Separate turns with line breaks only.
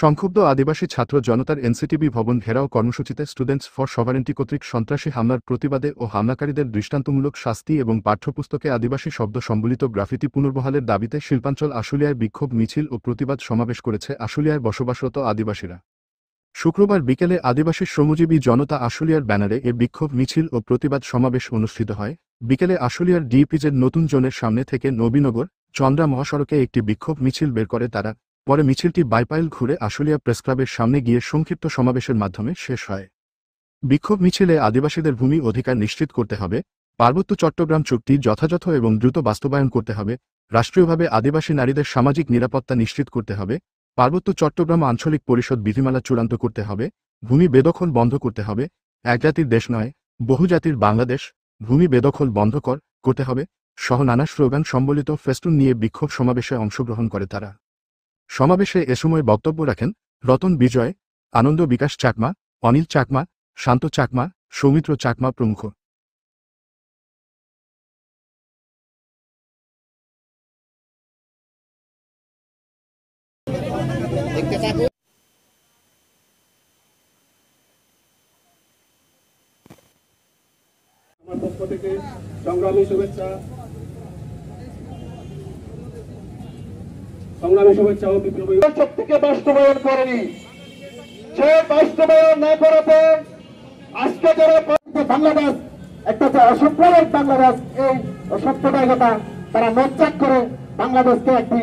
সংক্ষুব্ধ আদিবাসী ছাত্র জনতার এনসিটিবি ভবন ঘেরাও কর্মসূচিতে স্টুডেন্টস ফর সভারেন্টি কর্তৃক সন্ত্রাসী হামলার প্রতিবাদে ও হামলাকারীদের দৃষ্টান্তমূলক শাস্তি এবং পাঠ্যপুস্তকে আদিবাসী শব্দ সম্বলিত গ্রাফিতি পুনর্বহালের দাবিতে শিল্পাঞ্চল আশুলিয়ায় বিক্ষোভ মিছিল ও প্রতিবাদ সমাবেশ করেছে আশুলিয়ায় বসবাসরত আদিবাসীরা। শুক্রবার বিকেলে আদিবাসী শ্রমজীবী জনতা আশুলিয়ার ব্যানারে এ বিক্ষোভ মিছিল ও প্রতিবাদ সমাবেশ অনুষ্ঠিত হয়। বিকেলে আশুলিয়ার ডিপিজের নতুন জোনের সামনে থেকে নবীনগর চন্দ্রা মহাসড়কে একটি বিক্ষোভ মিছিল বের করে তারা। পরে মিছিলটি বাইপাইল ঘুরে আশুলিয়া প্রেসক্লাবের সামনে গিয়ে সংক্ষিপ্ত সমাবেশের মাধ্যমে শেষ হয়। বিক্ষোভ মিছিলে আদিবাসীদের ভূমি অধিকার নিশ্চিত করতে হবে, পার্বত্য চট্টগ্রাম চুক্তি যথাযথ এবং দ্রুত বাস্তবায়ন করতে হবে, রাষ্ট্রীয়ভাবে আদিবাসী নারীদের সামাজিক নিরাপত্তা নিশ্চিত করতে হবে, পার্বত্য চট্টগ্রাম আঞ্চলিক পরিষদ বিধিমালা চূড়ান্ত করতে হবে, ভূমি বেদখল বন্ধ করতে হবে, এক জাতির দেশ নয় বহুজাতির বাংলাদেশ, ভূমি বেদখল বন্ধ করতে হবে সহ নানা স্লোগান সম্বলিত ফেস্টুন নিয়ে বিক্ষোভ সমাবেশে অংশগ্রহণ করে তারা। সমাবেশে এ সময় বক্তব্য রাখেন রতন বিজয়, আনন্দ বিকাশ চাকমা, অনিল চাকমা, শান্ত চাকমা, সৌমিত্র চাকমা প্রমুখ।
আমার পক্ষ থেকে সংগ্রামী শুভেচ্ছা ও বিপ্লবী থেকে বাস্তবায়ন করেনি। সে বাস্তবায়ন না করাতে আজকে যারা বাংলাদেশ একটা অসাম্প্রদায়িক বাংলাদেশ, এই অসাম্প্রদায়িকতা তারা নচ্চাক করে বাংলাদেশকে একটি